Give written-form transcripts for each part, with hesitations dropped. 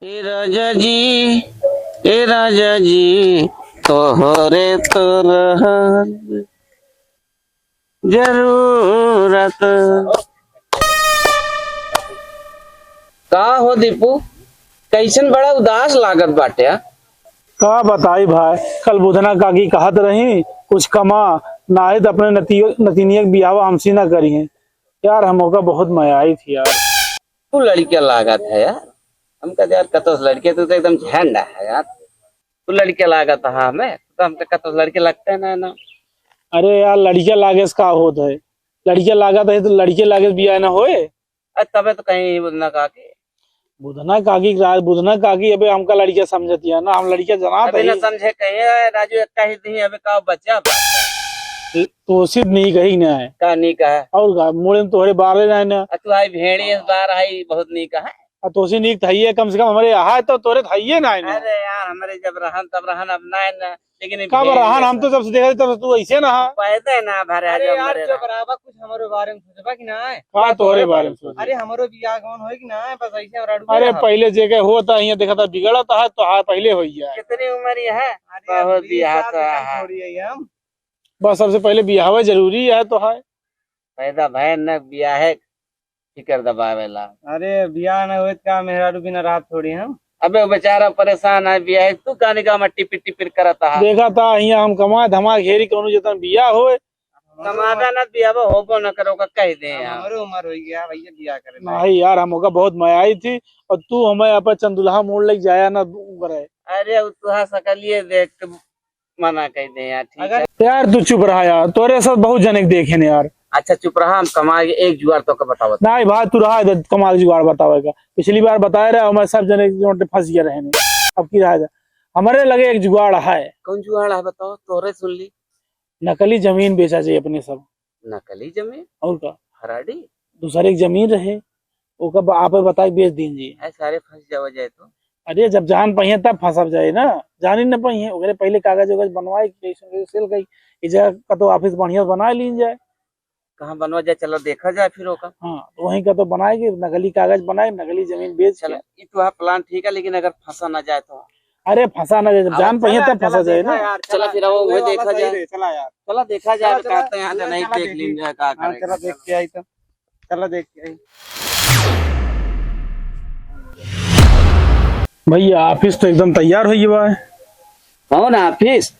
ए राजा जी, ए राजा जी, तोहरे तो रहत जरूरत। का हो दीपू, कैसन बड़ा उदास लागत बाटे हा? का बताई भाई, कल बुधना काकी कहत रही कुछ कमा ना है तो अपने नतीनिया के बियाह हमसी ना करी है। यार हमका बहुत माया आई थी यार। तू लड़किया लागत है यार। हम कहते यार कतो लड़के तू तो एकदम झंडा है यार। तू लड़के लागत है हमें तो हम तो कतो लड़के लगते हैं ना। अरे यार लड़किया लागे से का होत है, लड़किया लागत है तो लड़के लागे से बियाह ना होए। अरे तबे तो कहीं बुधना काकी बुधना काकी अबे हमका लड़किया समझती है ना, हम लड़किया जनात अभी ना है समझे कहीं राजू एक कही दी अबे का बच्चा तो सिर्फ नहीं कही ना है का नहीं कहा। और का मोड़े में तोहरे बारे ना है ना। तू आई भेड़ी इस बार आई बहुत नहीं कहा। तो से नहीं थई है, कम से कम हमारे यहाँ तो तोरे थई है ना है ना। अरे यार हमारे जब रहन तब रहन अब ना है ना। लेकिन ये का भेड़ रहन हम जैसा- तो जब से देखा तब तू ऐसे ना हा। पैदे ना भरे अरे जो यार हमारे जो बराबर कुछ हमारे बारे में सोचबा कि ना है। का तोहरे बारे में सोच। अरे हमारो बियाह कौन होई कि ना है, बस ऐसे रड़ू अरे पहले जगह होता यहाँ देखा था बिगड़ा था तो हाँ पहले हो गया है। कितनी उम्र ये है अरे बहुत 20 बियाह साल तो से है। कम थोड़ी है हम। बस सबसे पहले बिहावा जरूरी है तो है। पैदा भय न बियाह है फिकर दबावेला। अरे बियाह ना होए तो का मेहरारू बिना रात थोड़ी हम। अबे वो बेचारा परेशान है बियाह तू कहने का मैं टिपिर टिपिर करता है। देखा था यहाँ हम कमा धमा घेरी कौन जतन बिया होए। कमादा न बियाह होबो न करो का कह दे यार। हमारे उम्र हो गया भैया बियाह करे नहीं यार हमका बहुत माया आई थी और तू हमें यहाँ पर चंदुल्हा मोड़ लेके जाया ना करे। अरे वो तुहा सकलिए देख के मना कह दे यार ठीक है। यार तू चुप रहा यार, तोरे साथ बहुत जने के देखे ने यार। अच्छा चुप रहा हम कमा के एक जुगाड़ तो का बताओ। नहीं भाई तू रहा है कमाल जुगाड़ बतावेगा, पिछली बार बताया रहा हमारे सब जने जोटे फंस गए रहे ने। अब की रहा हमारे लगे एक जुगाड़ है। कौन जुगाड़ है बताओ तोरे सुन ली। नकली जमीन बेचा जाए अपने सब नकली जमीन और का हराड़ी दूसरे की जमीन रहे वो कब आप बताए बेच दीजिए। ऐ सारे फंस जाओ जाए तो। अरे जब जान पहिए तब फंसब जाए ना, जान ही न पहिए ओकरे पहले कागज वगज बनवाए सेल गई इस जगह का तो ऑफिस बढ़िया बना ली जाए। कहाँ बनवा जाए चलो देखा जाए फिर होगा। हाँ तो वहीं का तो बनाएगी, नकली कागज बनाए नकली जमीन बेच चलो के। ये तो प्लान ठीक है लेकिन अगर फंसा ना जाए तो। अरे फंसा ना जाए, जब जान पहिए तब फंसा जाए ना। चला फिर वो वही देखा जाए। चला यार चला देखा जाए चला, कहते हैं यहाँ से नहीं चला देख देख लीजिए जाए का हाँ, चला करेगा। देख के आई तो चला देख के आई। भैया ऑफिस तो एकदम तैयार हो गया है। कौन ऑफिस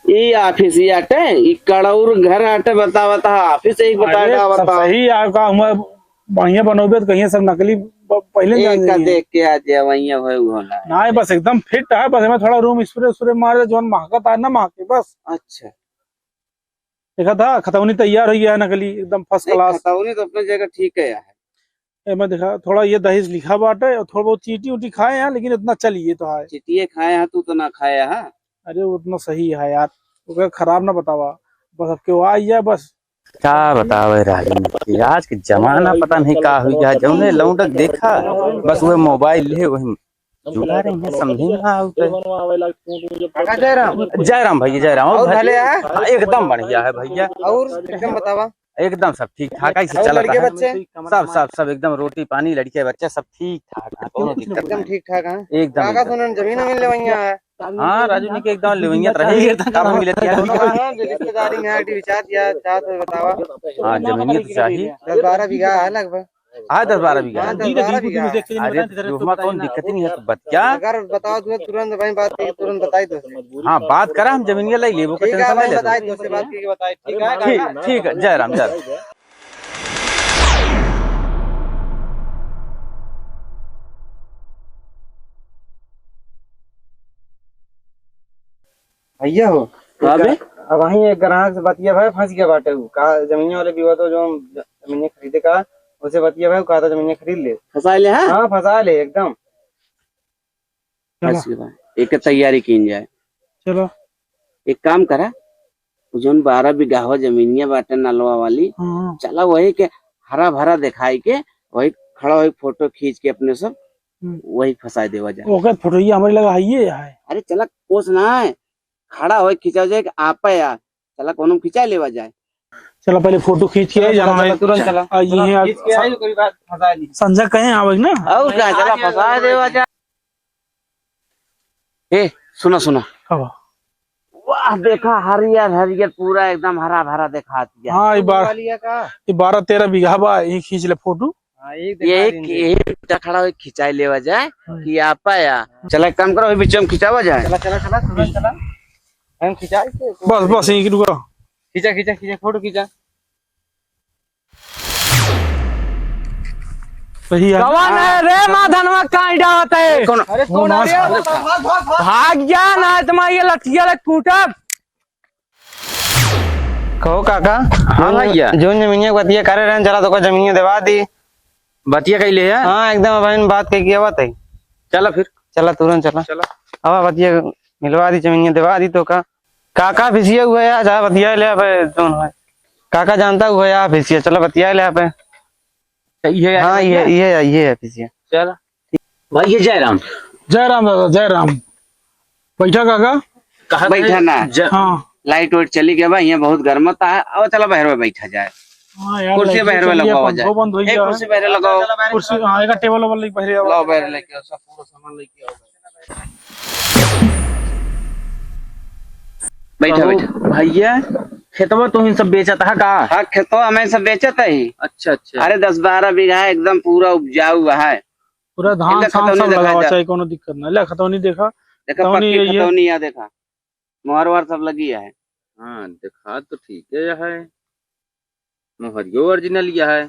ये ऑफिस ये आटे ये कड़ौर घर आटे बतावता ऑफिस एक अरे बताएगा सब बताओ। सही आपका हम बढ़िया बनोगे तो कहीं सब नकली पहले जान एक का जाइए। देख के आ जाए वही है होना है। ना बस एकदम फिट है, बस हमें थोड़ा रूम स्प्रे स्प्रे मार दे जो महकता है ना महके बस। अच्छा देखा था खतौनी तैयार हो गया है नकली एकदम फर्स्ट क्लास। खतौनी तो अपनी जगह ठीक है यार। मैं देखा थोड़ा ये दहेज लिखा बाटे और थोड़ा बहुत चीटी उटी खाए हैं लेकिन इतना चलिए तो है। चिटिये खाए हैं तू तो ना खाया है। अरे उतना सही है यार, तो खराब ना बतावा बस अब क्यों आई है बस। क्या बतावे राजनीति आज के जमाना पता नहीं का हुई है। जौने लौंडक देखा बस वह मोबाइल ले वही जुड़ा रहे हैं समझे ना आउते। जयराम भैया जयराम और भले है? हाँ, एकदम बढ़िया है भैया, और एकदम बतावा एकदम सब ठीक ठाक ऐसे और चलता लड़के है। बच्चे सब एकदम रोटी पानी लड़के बच्चे सब ठीक ठाक है, कोनो दिक्कत एकदम नहीं ठीक ठाक है। एकदम काका एकदम। सुनन जमीन मिल ले वहीं है। हाँ राजू ने के एकदम लेवैया रहेगी तब हम मिलत हाँ, हाँ, जो रिश्तेदारी में है विचार दिया चाहत हो बतावा। हाँ जमीन तो चाहिए 10-12 बीघा है लगभग। हाँ 10-12 बीघा हाँ 10-12 बीघा है। अरे तो कोई दिक्कत ही नहीं है तो बच्चा। अगर बताओ तो तुरंत वहीं बात की तुरंत बताई दो से। हाँ बात करा हम जमीन ले लेबो का ठीक है टेंशन भाई नहीं ले। बताई दो से बात की बताई ठीक है ठीक काका? ठीक है जयराम जयराम। भैया हो हाँ बे? अब वहीं एक ग्राहक से बतिया भाई फंस गया बाटे हूँ का जमीन वाले भी हुआ तो जो जमीन खरीदे का उसे बतिया भाई कहा था जमीन खरीद ले। फंसा ले हाँ हाँ फंसा ले एकदम। बस एक तैयारी की जाए। चलो एक काम करा जोन 12 बीघा हो जमीनिया बाटे नलवा वाली हाँ चला वही के हरा भरा दिखाई के वही खड़ा वही फोटो खींच के अपने सब वही फंसा देवा जाए। ओके फोटो ये हमारे लगा है। अरे चला कोस ना है खड़ा हो खिंचा जाए कि आप या चला कोनो खिंचा लेवा जाए। चलो पहले फोटो खींच के जाना तुरंत चला ये है। खींच के आई, कोई बात फंसा ली। संजय कहे आवे ना। और क्या चला फंसा देवा जाए। ठीक है चला। हाँ, ठीक है। ए सुनो सुनो, अब वाह देखा, हरियर हरियर पूरा एकदम हरा भरा दिखा दिया। हाँ ये बार वाली है का? ये 12-13 बीघा बा, ये खींच ले फोटो। हाँ एक ये दिखा एक बेटा खड़ा हो खिंचाई लेवा जाए कि आप आया। चला एक काम करो, बीच में खिंचावा जाए। चला चला चला तुरंत चला, हम खिंचा के बस बस यहीं रुको। खींचा खींचा खींचा फोटो खींचा। सही है। कौन है रे माधनवा कहाँ डालत है? कौन? अरे कौन आ रहा है? भाग भाग भाग। भाग जा ना तुम्हारी ये लठिया ले कूटब। कहो काका। हाँ भैया। जो जमीनिया बतिया करे रहन, चला तो को जमीनिया दिवा दी। बतिया कैले है। हाँ एकदम अब बात कही किया बात है। चला फिर। चला तुरंत चला। चला। अब बतिया मिलवा दी, जमीनिया दिवा दी तो का काका फिसिया हुआ है, जा बतिया ले अब दोनों है। काका जानता हुआ है आप फिसिया, चलो बतिया ले आप। ये हाँ ये है फिसिया। चला भाई, ये जयराम। जय राम दादा, जय राम। बैठा काका। कहा बैठा ना, हाँ लाइट वाइट चली गया भाई, यहाँ बहुत गर्म होता है। अब चला बहर में बैठा जाए, हाँ यार, कुर्सी बहर में लगाओ जाए। बंद हो एक गया कुर्सी बहर लगाओ, कुर्सी। हाँ एक टेबल वाबल लेके पहले आओ। लाओ बहर लेके आओ, सब पूरा सामान लेके आओ। बैठा बैठा। भैया खेतवा तो इन सब बेचा था का? हाँ खेतों हमें सब बेचता ही। अच्छा अच्छा। अरे 10-12 बीघा है, एकदम पूरा उपजाऊ हुआ है। पूरा धान इनका शाम खतौनी सब देखा लगा, जा। चाहे कोनो दिक्कत ना। ले खतौनी देखा, देखा खतौनी पक्की यही है। खतौनी यहाँ देखा, मोहर वार सब लगी है। हाँ दिखा तो ठीक है। मोहरियो ओरिजिनल यह है।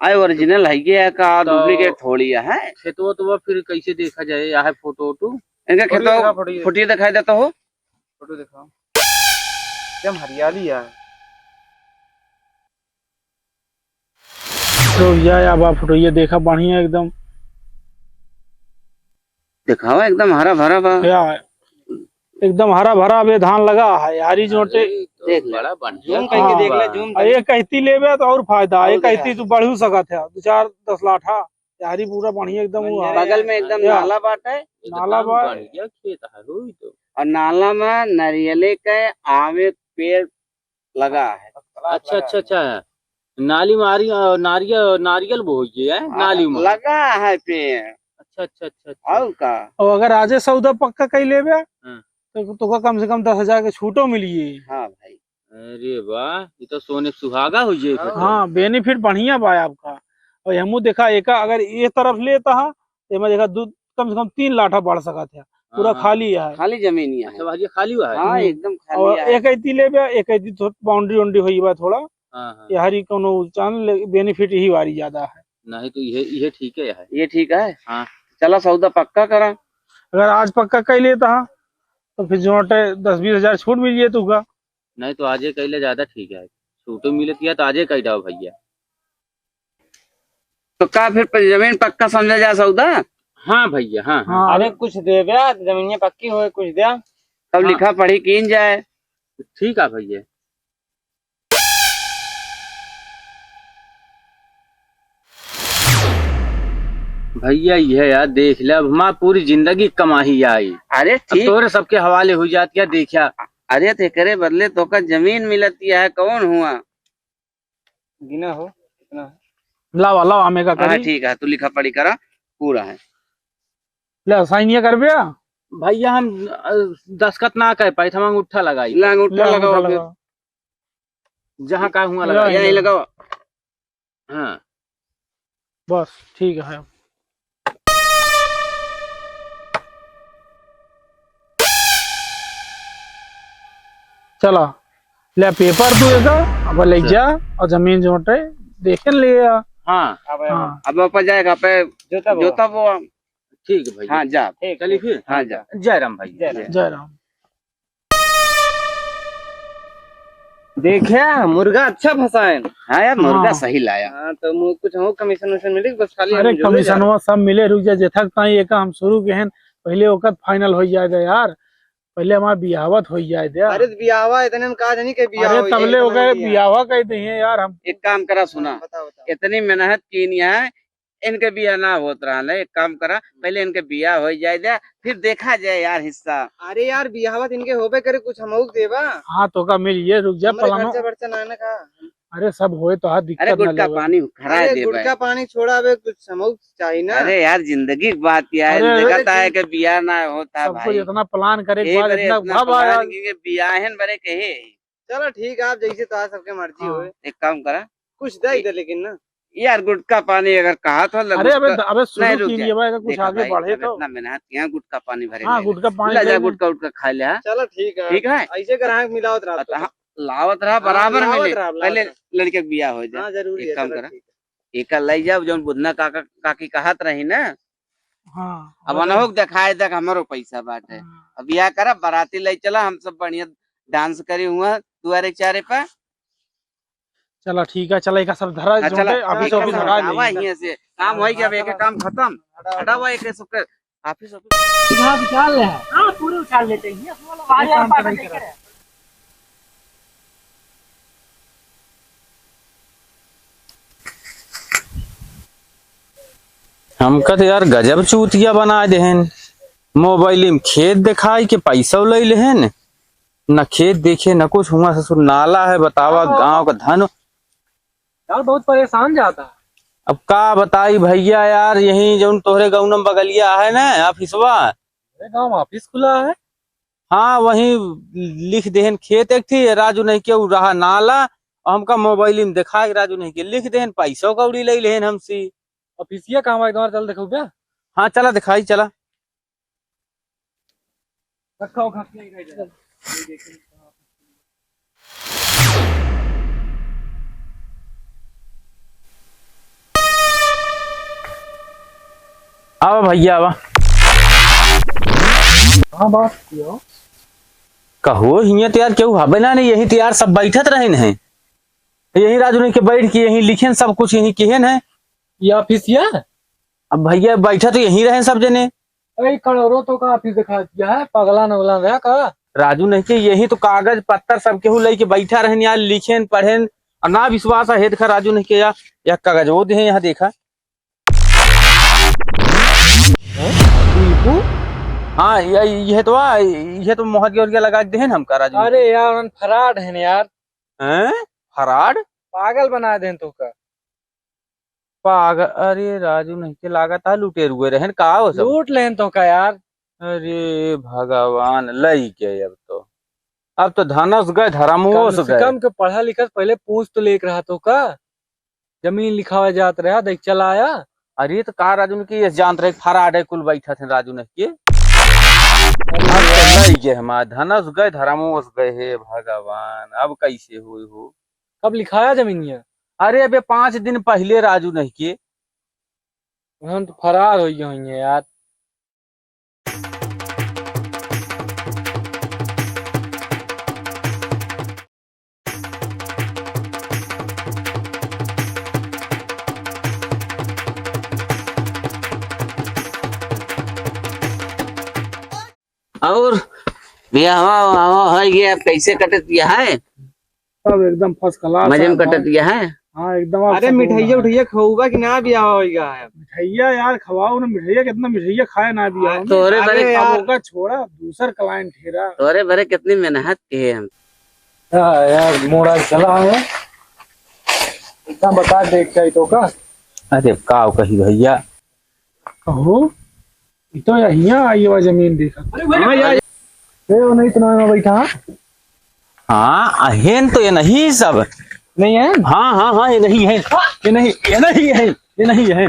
आए ओरिजिनल है ये का, तो- डुप्लीकेट थोड़ी है। खेतवा तो फिर कैसे देखा जाए? यह है फोटो वोटो। इनका फोटो दिखा, खेतों फोटो ये। फुटिया दिखाई देता हो। फोटो दिखाओ, एकदम हरियाली है। तो या बा फोटो ये देखा, बढ़िया एकदम। दिखाओ एकदम हरा भरा बा। या एकदम हरा भरा अबे धान लगा है यारी जोटे। देख ले। बड़ा बढ़िया। जूम करके देख ले, जूम आ, ये कहती लेबे तो और फायदा। ये और कहती दिखा। तू बढ़ू सकत है 2-4-10 लाठा यारी, पूरा बढ़िया एकदम हुआ। बगल में एकदम या। नाला बाट है, नाला बा। बढ़िया खेत है रोई तो। और नाला में नारियले के आमे पेड़ लगा है। अच्छा अच्छा अच्छा। नाली मारी नारियल नारियल वो है नाली में। लगा है पेड़। अच्छा अच्छा अच्छा अच्छा। और का और अगर आजे सौदा पक्का कई लेबे हाँ। तो का कम से कम 10,000 के छूटो मिलिए। हाँ भाई, अरे वाह, ये तो सोने सुहागा हो जाए फिर तो। हाँ बेनिफिट बढ़िया बा आपका। और हमू देखा एक अगर ये तरफ लेता है तो मैं देखा कम से कम 3 लाठा बढ़ सकत है, पूरा हाँ। खाली है। खाली जमीन यहाँ अच्छा है। भैया खाली हुआ है। हाँ एकदम खाली और है। एक ऐती लेबे, एक ऐती बाउंड्री वाउंड्री हुई बा थोड़ा। हाँ हाँ। ये हरी कोनो चांद बेनिफिट ही वारी ज्यादा है। नहीं तो ये ठीक है यार। ये ठीक है। हाँ। चला सौदा पक्का करा। अगर आज पक्का कई लेता है तो फिर जोटे 10-20 हजार छूट मिलिए तू का। नहीं तो आजे कैले ज्यादा ठीक है। छूटो मिलती है तो आजे कह जाओ भैया। तो का फिर जमीन पक्का समझा जा सौदा। हाँ भैया हाँ हाँ। हाँ अरे कुछ दे बे, जमीनिया पक्की हो कुछ दे। तब लिखा पढ़ी कीन जाए। ठीक है भैया। भैया ये यार देख ले, अब हमारी पूरी जिंदगी कमाही आई। अरे अब ठीक। तोरे सबके हवाले हो जाती है देखा। अरे ते करे बदले तो का जमीन मिलती है, कौन हुआ। गिना हो कितना है? लावा लावा हमें का हाँ करी। ठीक है, तू लिखा पढ़ी करा, पूरा है। ले साइनिया कर बिया। भैया हम दस्खत ना कह पाए, हम अंगूठा लगाई। ला अंगूठा लगाओ फिर। जहाँ का हुआ या, लगा। या। यही लगाओ। हाँ बस ठीक है। चला ले पेपर तू एक अब ले जा और जमीन जोटे देखे ले आ। हाँ हाँ अब वापस जाएगा पे जोता वो। जोता वो। ठीक है भैया। हाँ जा। चलिए फिर। हाँ जा। जय राम भैया। जय राम। देखे मुर्गा अच्छा फंसा है। हाँ यार मुर्गा हाँ। सही लाया। हाँ तो कुछ हो कमीशन वमीशन मिली बस खाली अरे हम जोड़े कमीशनवा सब मिले, रुक जा जेथक ताई एक हम शुरू के हैं पहले वक्त फाइनल हो जाए दे यार। पहले हमारा बियावत हो जाए दे। जा। अरे बियावा इतने में कहा नहीं के बियाह अरे तबले हो गए बियावा कहते हैं यार हम। एक काम करा, सुना, बता बता। इतनी मेहनत की है, इनके बिया ना होत रहा है। एक काम करा, पहले इनके बिया हो जाए दे, फिर देखा जाए यार हिस्सा। अरे यार बियाहवा इनके होबे करे कुछ हम देवा। हाँ तो का मिल ये रुक जा हमारे पलानो। खर्चा बर्चा ना ना का। अरे सब होए तो हाथ अरे दिक्कत न गुटका लगे। पानी खरा अरे दे गुटका पानी छोड़ा बे कुछ समझ चाहिए ना। अरे यार जिंदगी की बात यार अरे, देखता है कि बिया ना होता सब कुछ भाई इतना प्लान करे के ए बाद बरे इतना इतना भाव आया। प्लान की बियाहन बरे कहे चलो ठीक है, आप जैसे तो सबके मर्जी हाँ। हो। एक काम करा कुछ दे दे लेकिन ना। यार गुटका पानी अगर कहा तो अरे अबे अबे नहीं शुरू रुक कीजिए जा भाई, अगर कुछ देखा आगे भाई बढ़े अब तो। इतना मेहनत किया गुटका पानी भरे हाँ गुटका पानी ले जा लेंगे। गुटका उटका खा ले हाँ चलो ठीक है। ठीक है ऐसे ग्राहक मिलावत रहा तो। लावत रहा बराबर लावत मिले रहा, लावत पहले रहा। लड़के के बियाह हो जाए हाँ जरूरी एक है। काम चलो करा ठीक एक लाई जाओ जो बुधना काका काकी कहत रही ना हाँ अब अनहोक दिखाए तक हमारो पैसा बाटे अब बियाह करा बाराती ले चला हम सब बढ़िया डांस करी हुआ दुआरे चारे पे चलो ठीक है, चलो एक सब धरा हाँ, चला जोटे अभी से अभी धरा हटावा लेंगे। यहीं से काम हो गया अब एक काम खत्म हटावा एक सब ऑफिस उछाल ले हाँ पूरे उछाल लेते हैं हमका तो यार गजब चूतिया बना देहन। मोबाइल में खेत दिखाई के पैसा ले लेहन, न खेत देखे न कुछ हुआ। ससुर नाला है बतावा, गांव का धन। यार बहुत परेशान जाता है। अब का बताई भैया यार, यही जो तोहरे गाँव बगलिया है ना ऑफिसवा, गाँव ऑफिस खुला है। हाँ वही लिख देहन खेत एक थी राजू नहीं के रहा नाला, और हमका मोबाइल में दिखा के राजू नहीं के लिख देहन पैसा कौड़ी ले लेहन हमसे। ऑफिसिया काम एक बार चल देखो क्या हाँ चला दिखाई चला। रखा हो आवा भैया आवा। हाँ बात किया कहो हिया तो यार क्यों हबे ना नहीं, यही तो यार सब बैठत रहे हैं, यही राजू नहीं के बैठ के यही लिखे सब कुछ यही केहन है। ये ऑफिसिया अब भैया बैठा तो यही रहे सब जने। अरे करोड़ों तो का ऑफिस दिखा दिया है, पगला नगला रहा का। राजू नहीं के यही तो कागज पत्तर सब केहू लेके बैठा रहे यार, लिखेन पढ़ेन और ना विश्वास है हेद खा राजू नहीं के या कागज वो दे यहाँ देखा। हाँ ये तो मोहर लगा के देन हमका राजू। अरे यार फराड है यार। हैं फराड पागल बना दे तो का पागल। अरे राजू नहीं के लागत है लुटेर हुए रहन का हो सब। लूट लेन तो का यार। अरे भगवान लई के अब तो धनस गए धरामुओस कम से गए। कम के पढ़ा लिखा पहले पूछ तो लेकर रहा तो का जमीन लिखावा जात रहा देख चला आया। अरे तो का राजू ने की जानत रहे फराड है कुल बैठा थे राजू ने के हमारा धनस गए धरामुओस गए। हे भगवान अब कैसे हुई हो। कब लिखाया जमीनिया? अरे अबे 5 दिन पहले राजू नहीं के हम तो फरार हो गए हैं यार। और भैया हवा है ये कैसे कटत दिया है सब एकदम फर्स्ट क्लास मजे में कटत दिया है। हाँ एकदम। अरे मिठाइया उठाइया खाऊगा कि ना भी होगा मिठाइया यार खवाओ ना, मिठाइया कितना मिठाइया खाए ना भी आओ। तोरे भरे होगा छोड़ा दूसर क्लाइंट ठेरा। तोरे भरे कितनी मेहनत की है हम यार मोड़ा चला है इतना बता देख के तो का। अरे का कही भैया कहो तो यहाँ आई हुआ जमीन देखा। हाँ यार वो नहीं इतना में बैठा। हाँ अहेन तो ये नहीं सब नहीं है। हाँ हाँ हाँ ये नहीं है, ये नहीं है, ये नहीं है।